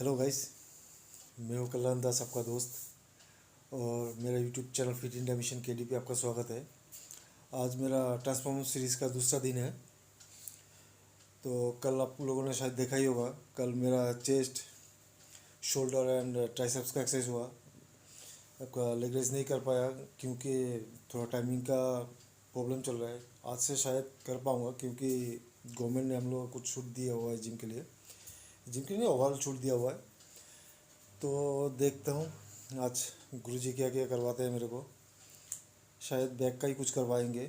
Hello guys, मैं हूं कल्याण दास, आपका दोस्त। और मेरा YouTube channel fit India mission KD पे आपका स्वागत है। आज मेरा ट्रांसफॉर्मर सीरीज़ का दूसरा दिन है। तो कल आप लोगों ने शायद देखा ही होगा, कल मेरा चेस्ट, शोल्डर एंड ट्राइसेप्स का एक्सरसाइज हुआ। आपका लेग रेज नहीं कर पाया क्योंकि थोड़ा टाइमिंग का प्रॉब्लम चल रहा है। आज से शायद कर पाऊँगा क्योंकि गवर्नमेंट ने हम लोगों को कुछ छूट दिया हुआ है जिम के लिए नहीं, ओवरऑल छूट दिया हुआ है। तो देखता हूँ आज गुरुजी क्या क्या करवाते हैं मेरे को। शायद बैग का ही कुछ करवाएंगे।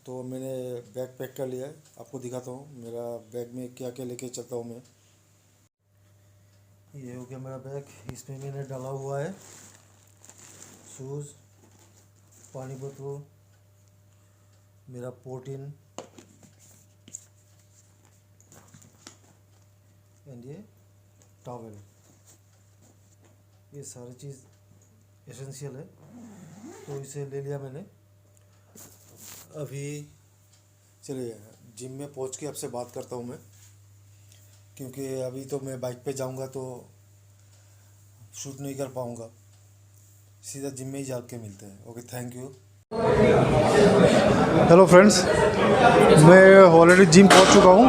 तो मैंने बैग पैक कर लिया है, आपको दिखाता हूँ मेरा बैग में क्या क्या लेके चलता हूँ मैं। ये हो गया मेरा बैग। इसमें मैंने डाला हुआ है शूज़, पानी बोतल, मेरा प्रोटीन एंड ये टॉवल। ये सारी चीज़ एसेंशियल है, तो इसे ले लिया मैंने। अभी चलिए जिम में पहुंच के आपसे बात करता हूं मैं, क्योंकि अभी तो मैं बाइक पे जाऊंगा तो शूट नहीं कर पाऊंगा। सीधा जिम में ही जाके मिलते हैं। Okay, thank you. Hello friends, मैं ऑलरेडी जिम पहुंच चुका हूं।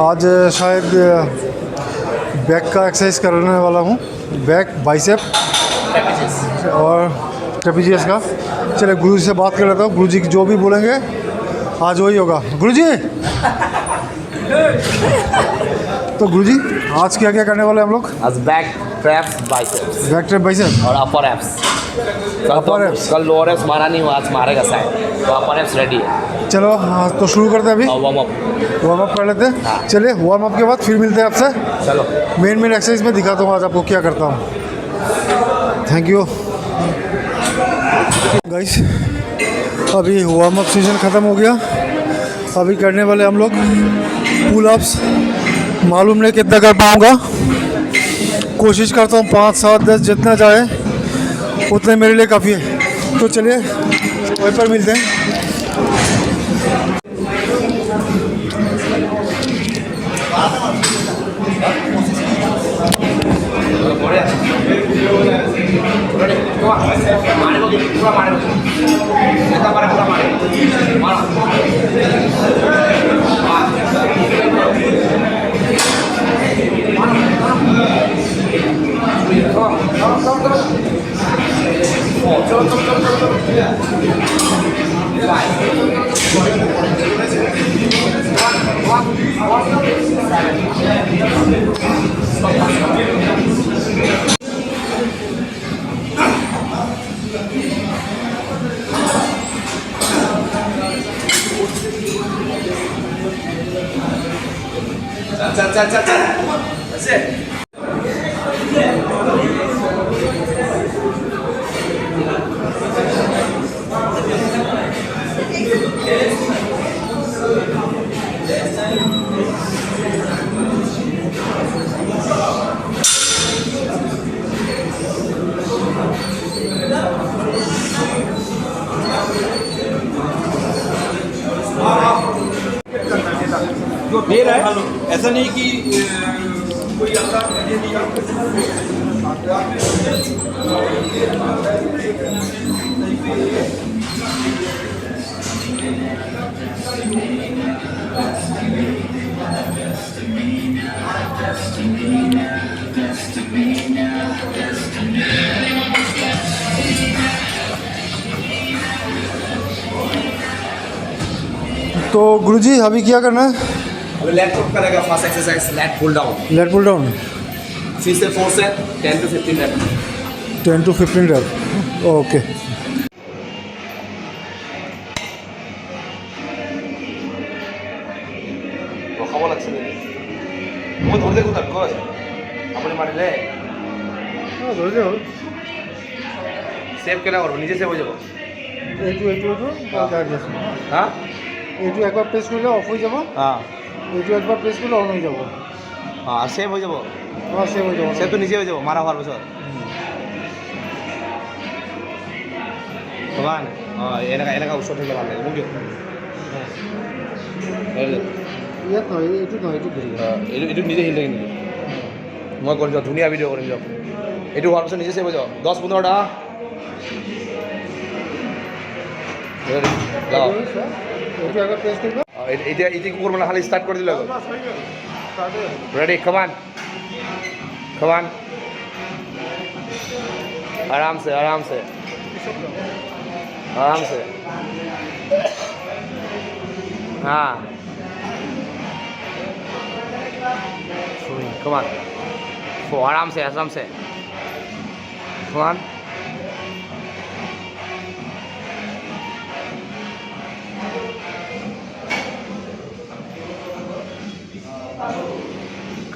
आज शायद बैक का एक्सरसाइज करने वाला हूं, बैक, बाइसेप और ट्रेपेजियस का। चलिए गुरुजी से बात कर लेता हूँ। गुरुजी जो भी बोलेंगे आज वही होगा। गुरुजी तो गुरुजी आज क्या क्या करने वाले हम लोग? आज back traps biceps, back trap bicep और अपर एप्स। कल लोअर एप्स मारा नहीं हुआ, आज मारेगा शायद, तो अपर एप्स रेडी है। चलो हाँ, तो शुरू करते हैं। अभी वार्म अप कर लेते हैं। हाँ। चलिए वार्म अप के बाद फिर मिलते हैं आपसे। चलो मेन एक्सरसाइज में दिखाता हूँ आज आपको क्या करता हूँ। Thank you guys. अभी वार्म अप सेशन ख़त्म हो गया। अभी करने वाले हम लोग पुल अप्स। मालूम नहीं कितना कर पाऊँगा, कोशिश करता हूँ 5, 7, 10 जितना जाए उतने मेरे लिए काफ़ी है। तो चलिए वहीं पर मिलते हैं। चल देर है, ऐसा नहीं कि कोई आता तो गुरुजी अभी क्या करना है? अभी लेट पुट करेगा। First exercise lat pull down. Lat pull down 3 से 4 से 10 to 15 rep. 10 to 15 rep. Okay. খাব লাগছে মই ধরে দেখো তাক কয় আপনি মারিলে ধরে যাও। সেভ কেনা করবো, নিজে সেভ হয়ে যাবো। হ্যাঁ এইটো একবার প্রেস করলে অফ হয়ে যাব। হ্যাঁ এইটো একবার প্রেস করলে অন হয়ে যাব। হ্যাঁ সেভ হয়ে যাবো। হ্যাঁ সেভ হয়ে যাব। সেভ তো নিজে হয়ে যাবো মারা হওয়ার পিছত। ভগৱান এনেকা ওচৰত থাকিলে ভাল লাগে মোক দিয়ক। ইয়াত নহয়, এইটো নহয়, এইটো ধৰি এইটো নিজে হিল থাকে নেকি? মই কৰিম যাওক, ধুনীয়া ভিডিঅ' কৰিম যাওক। এইটো হোৱাৰ পিছত নিজে চাব যাওক, 10-15টা যাওক। এতিয়া এতিয়া কৰিব না, খালি ষ্টাৰ্ট কৰি দিলে ৰেডি, কমান कमान, आराम से आराम से आराम से, हाँ कमान, आराम से कमान,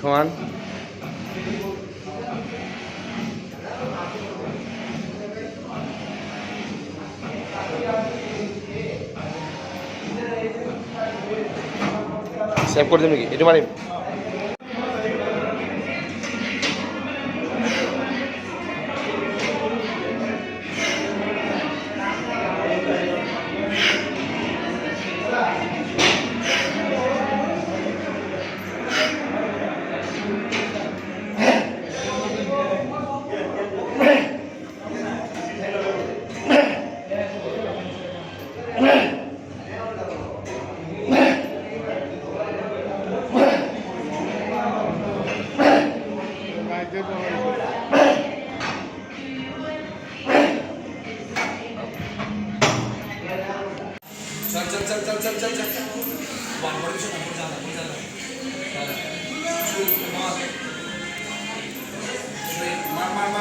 कमान, সেভ করে দিম নাকি এইটো মাৰিম।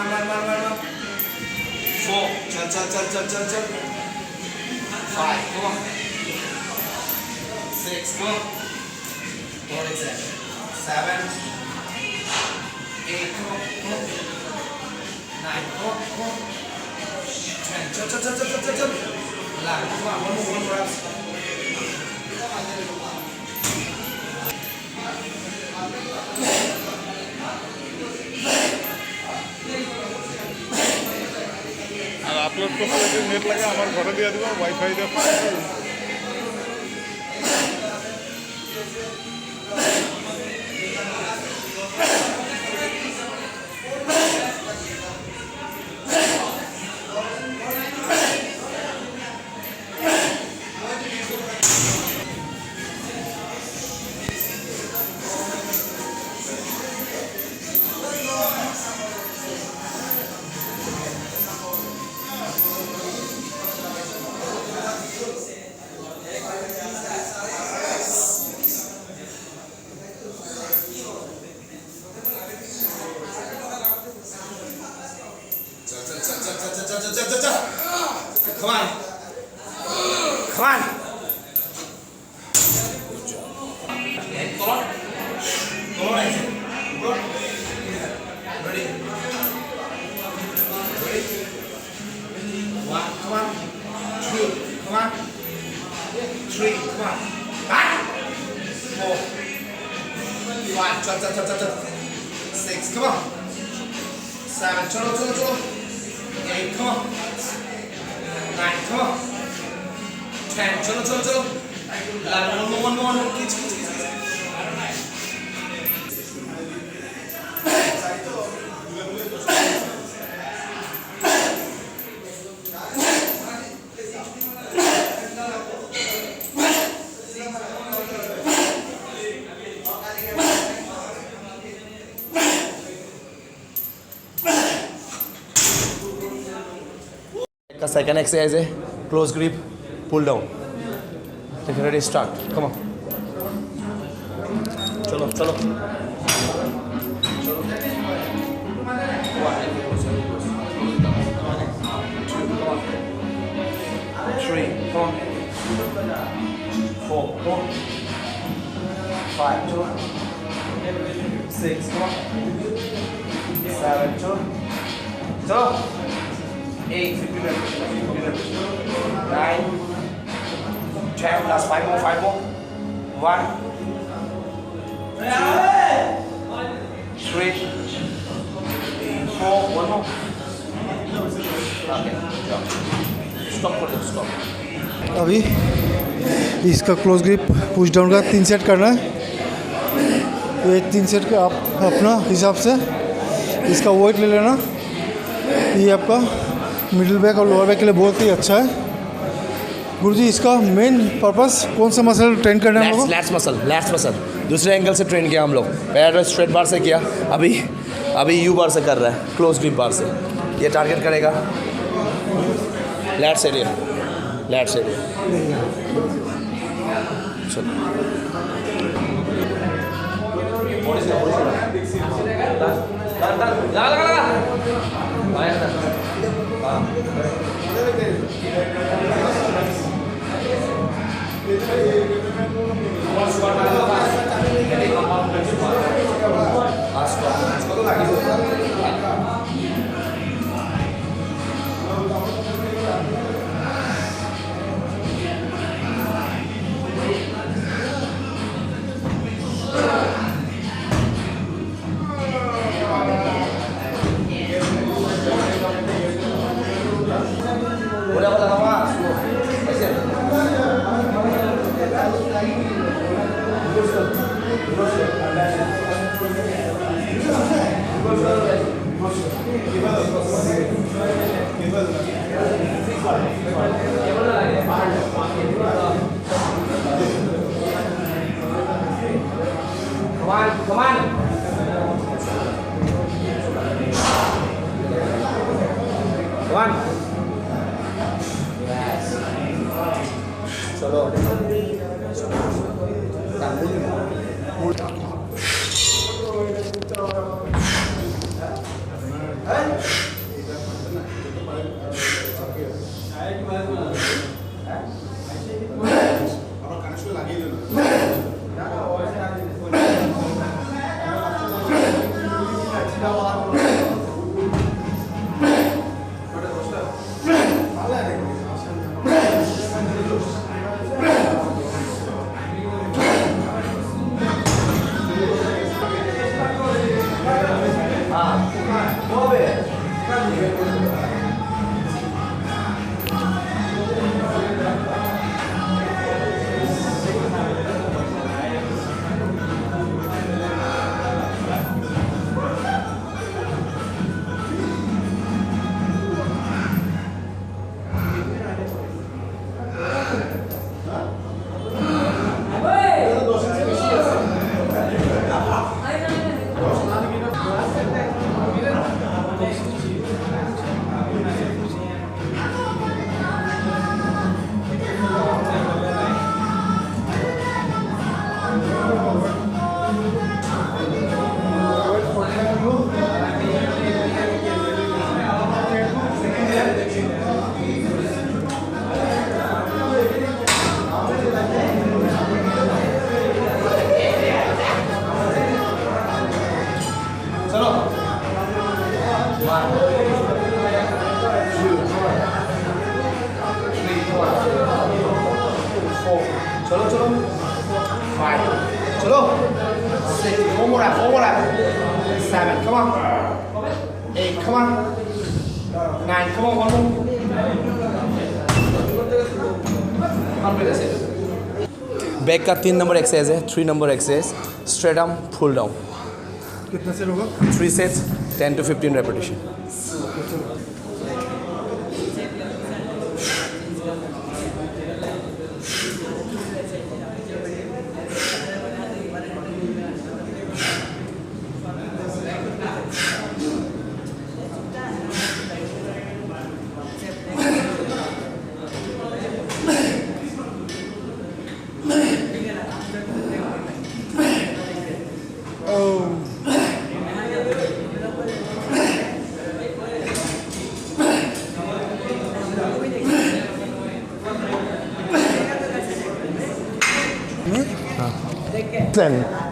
चल मार 4 चल 5 come on 6 come on 7 8 come on 9 come on 10 चल 11 come on one more reps upload করতে যদি নেট লাগে আমার ঘরে দিয়ে দেবো, ওয়াইফাই দিয়ে Come on. Come on. Good job. Come on. Come on. Come on. Ready. Ready. 1. Come on. 2. Come on. 3. Come on. 4. 5. 6. Come on. 7. Chalo. 8. Come on. 9, come on. 10, chalo. 11, one more. Kids. का second exercise है close grip pull down. Ready start, come on चलो 3 come on 4 come on 5 चलो 6 come on 7 चलो 8 50 9 10 last 5 more 1 2 3 4 one more okay stop अभी इसका close grip push down का 3 set करना है। तो ये 3 सेट का आप अपना हिसाब से इसका वेट ले लेना। ये आपका मिडिल बैक और लोअर बैक के लिए बहुत ही अच्छा है। गुरुजी इसका मेन पर्पस कौन सा मसल ट्रेन करना है हम लोगों को? लैट्स मसल दूसरे एंगल से ट्रेन किया हम लोग। पहले स्ट्रेट बार से किया, अभी यू बार से कर रहा है, क्लोज ग्रिप बार से। ये टारगेट करेगा लैट्स एरिया। चलो Come on. Yes. Chalo. Chalo. 5. Chalo. 6. Four more lap. 7. Come on. 8. Come on. 9. Come on. One more. Back का 3 नंबर एक्सरसाइज है, 3 number exercise, straight arm pull down. कितना set होगा? 3 sets, 10 to 15 repetition.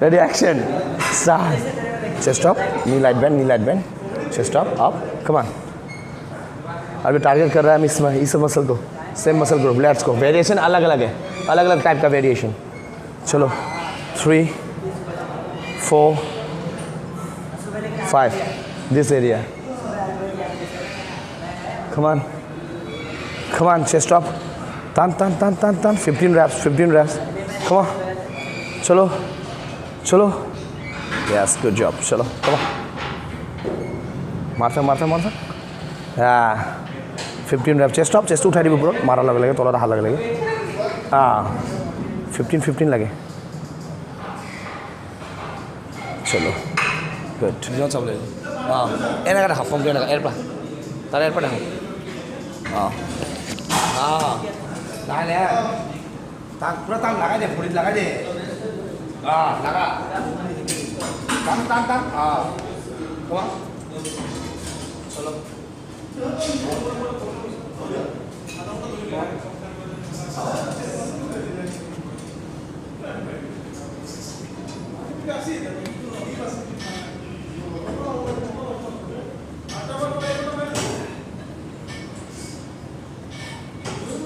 Ready, action, start. Chest up, knee light bend, chest up, come on. अभी target कर रहा है हम इस मसल को, सेम मसल ग्रुप, लेट्स को। वेरिएशन अलग अलग है, अलग अलग टाइप का वेरिएशन। चलो 3, 4, 5, this area. come on, chest up, tan, 15 reps, come on, चलो, yes, good job, चलो, come on। মাৰছা মাৰছা মাৰছা 15 ৰেপ চেষ্ট আপ চেষ্ট উঠাই দিব ওপৰত মাৰাৰ লগে লগে তলত অহাৰ লগে লগে 15 লাগে চলো গুড দুজন চাব লাগিব এনেকৈ দেখা ফৰ্মটো এনেকৈ এৰপা তাৰ এৰপা দেখা লাহে লাহে তাক পুৰা তাক লগাই দে ভৰিত লগাই দে লাগা টান টান টান কমা চলো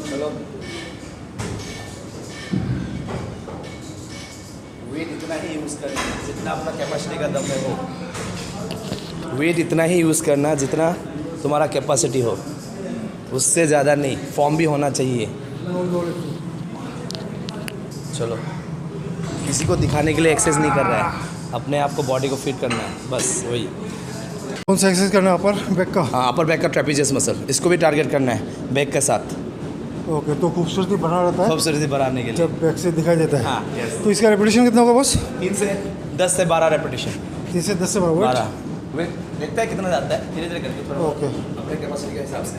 चलो वेट इतना ही यूज़ करना जितना अपना कैपेसिटी का दम है हो वेट इतना ही यूज़ करना जितना तुम्हारा कैपेसिटी हो उससे ज़्यादा नहीं फॉर्म भी होना चाहिए चलो किसी को दिखाने के लिए एक्सरसाइज नहीं कर रहा है अपने आप को बॉडी को फिट करना है बस वही कौन सा एक्सरसाइज करना है अपर बैक का? हाँ अपर बैक का ट्रेपेजियस मसल इसको भी टारगेट करना है बैक के साथ ओके, तो खूबसूरती बना रहता है खूबसूरती बढ़ाने के लिए जब बैक से दिखाई देता है। हाँ यस तो इसका रेपिटेशन कितना होगा बस? 3 से 10 से 12 रेपिटेशन 3 से 10 से 12 12 वेट देखता है कितना जाता है धीरे धीरे करके थोड़ा ओके। अपने कैपेसिटी के हिसाब से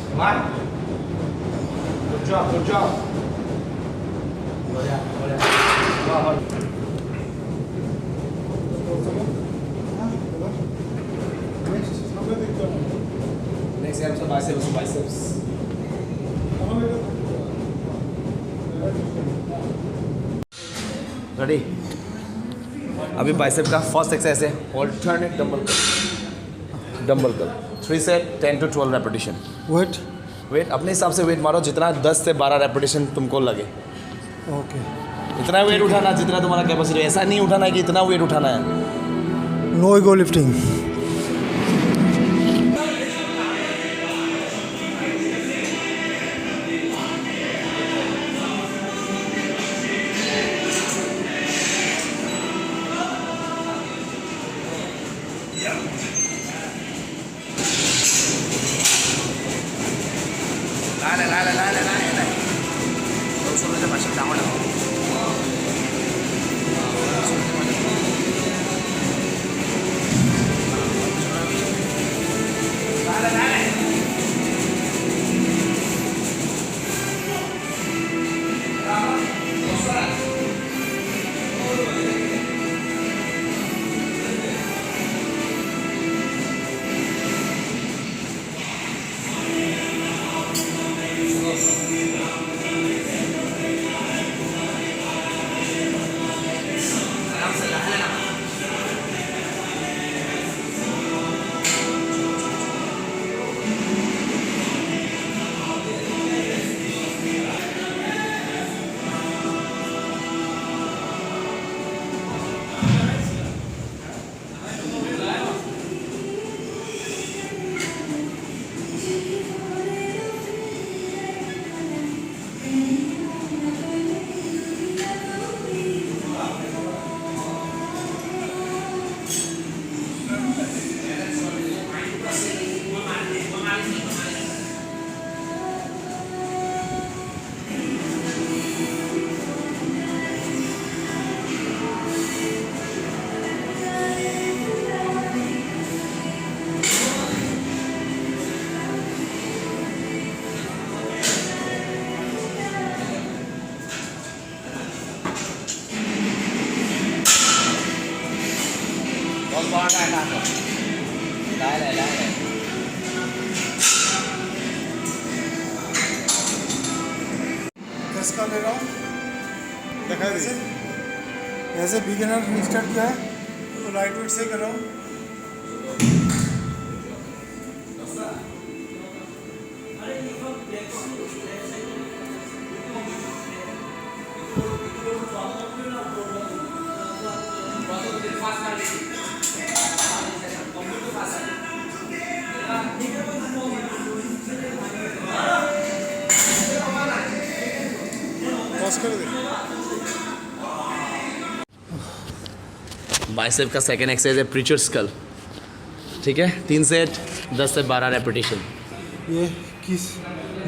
Come on. Good job, good job. Next episode biceps. Ready? अभी बाइसेप का फर्स्ट एक्सरसाइज है ऑल्टरनेट डंबल कर 3 से 10 to 12 रेपिटेशन वेट अपने हिसाब से वेट मारो जितना 10 से 12 रेपिटेशन तुमको लगे ओके। इतना वेट उठाना जितना तुम्हारा कैपेसिटी ऐसा नहीं उठाना है कि इतना वेट उठाना है नो ईगो लिफ्टिंग 10 का ले रहा हूँ, दिखा दे। ऐसे बिगिनर स्टार्ट किया है तो लाइट वेट से कर रहा हूँ। बस कर दे। बाइसेप का सेकेंड एक्सरसाइज है प्रीचर स्कल। ठीक है, 3 सेट 10 से 12 रेपिटेशन। ये किस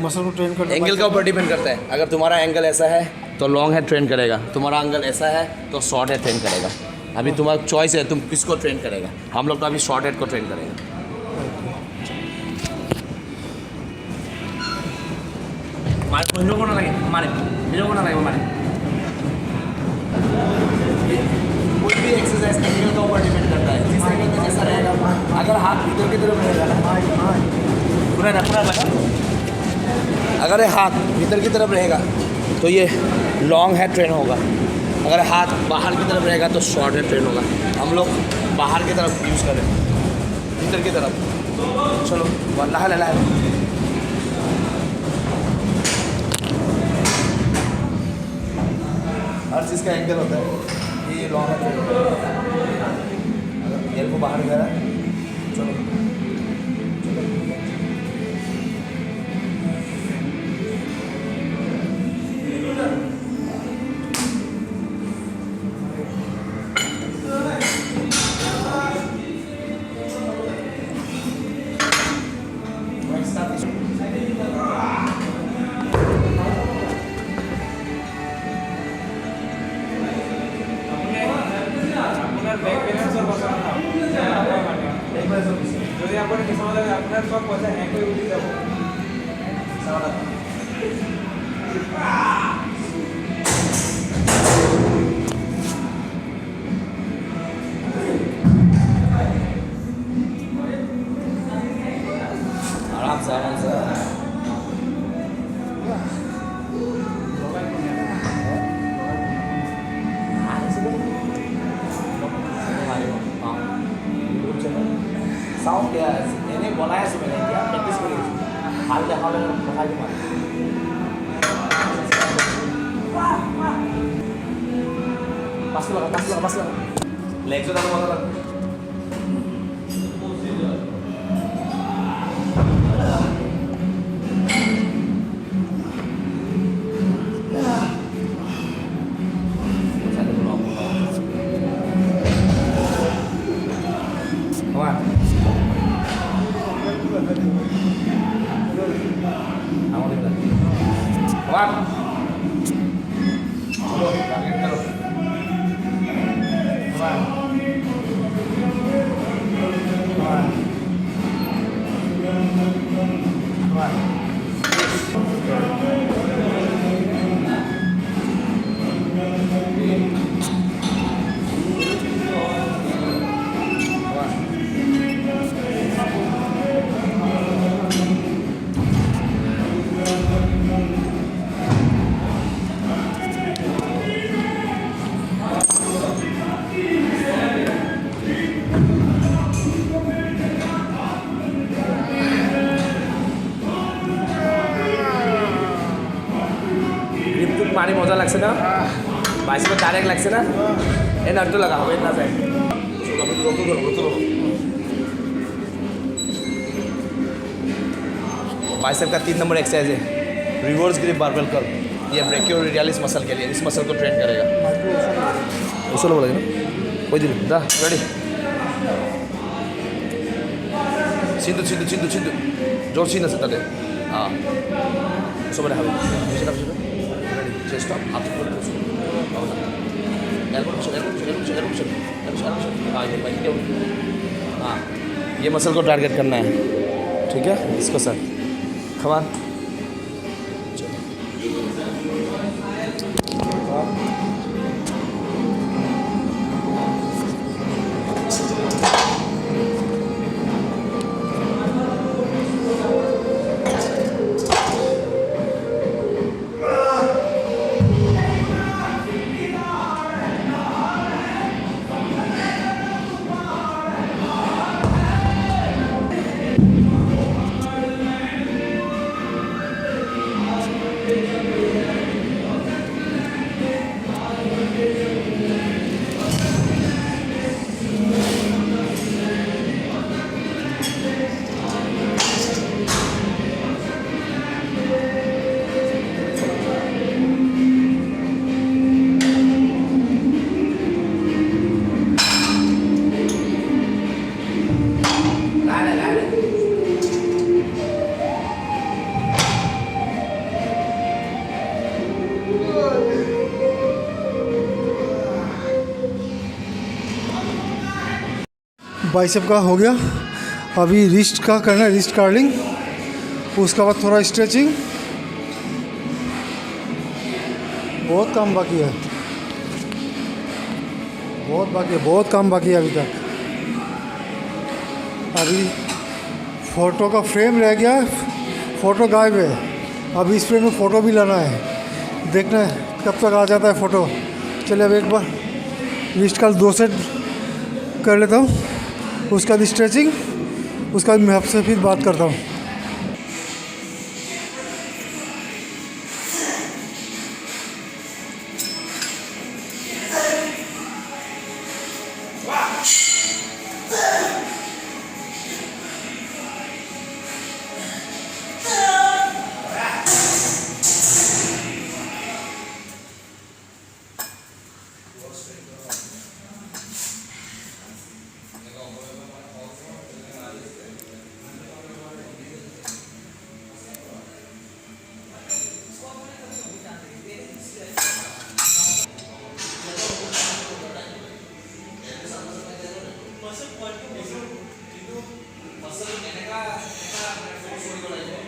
मसल को ट्रेन करना? एंगल का ऊपर डिपेंड करता है। अगर तुम्हारा एंगल ऐसा है तो लॉन्ग हेड ट्रेन करेगा, तुम्हारा एंगल ऐसा है तो शॉर्ट हेड ट्रेन करेगा। अभी तुम्हारा चॉइस है, तुम किसको ट्रेन करेगा। हम लोग तो अभी शॉर्ट हेड को ट्रेन करेंगे। कोई को ना लगे हमारे, मेरे को ना लगे हमारे। कोई भी एक्सरसाइज एंगल का ऊपर डिपेंड करता है। जिस एंगल में जैसा रहेगा, अगर हाथ भीतर की तरफ रहेगा ना, पूरा लगा। अगर ये हाथ भीतर की तरफ रहेगा तो ये लॉन्ग हेड ट्रेन होगा। अगर हाथ बाहर की तरफ रहेगा तो शॉर्ट हेड ट्रेन होगा। हम लोग बाहर की तरफ यूज़ करें, भीतर की तरफ। चलो ला हर चीज़ का एंगल होता है। ये लॉन्ग हेड ट्रेन होता है। अगर एयर को बाहर गया, चलो যদি আপুনি কিছুমান জেগা আপোনাৰ চব পইচা হেং কৰি উঠি যাব। आराम से साउंड क्या है? एने बनाया से मैंने क्या प्रैक्टिस करी हाल पढ़ा के मार पास लगा लेग से डालो मत लगा। पानी मजा लगसे ना बाइस में डायरेक्ट लगसे ना ये नट्टू लगा हुआ इतना से बाइसेप का 3 नंबर एक्सरसाइज है रिवर्स ग्रिप बारबेल कर्ल। ये ब्रेकियोरेडियलिस मसल के लिए, इस मसल को ट्रेन करेगा। उसे बोलेगा ना कोई दिन दा रेडी सिद्धू सिद्धू सिद्धू सिद्धू जोर सीना से तले हाँ उसमें हवे चेस्ट अप हाथ ऊपर हाँ ये मसल को टारगेट करना है। ठीक है, इसको सर खबर चलो बाइसेप का हो गया। अभी रिस्ट का करना है, रिस्ट कर्लिंग। उसके बाद थोड़ा स्ट्रेचिंग। बहुत काम बाकी है, बहुत काम बाकी है अभी तक। अभी फ़ोटो का फ्रेम रह गया, फ़ोटो गायब है। अभी इस फ्रेम में फ़ोटो भी लाना है, देखना है कब तक आ जाता है फ़ोटो। चलिए अब एक बार रिस्ट का 2 सेट कर लेता हूँ, उसका बाद स्ट्रेचिंग, उसका बाद मैं आपसे फिर बात करता हूँ। मसल వెనక ఫోర్స్ కొడుకోవాలి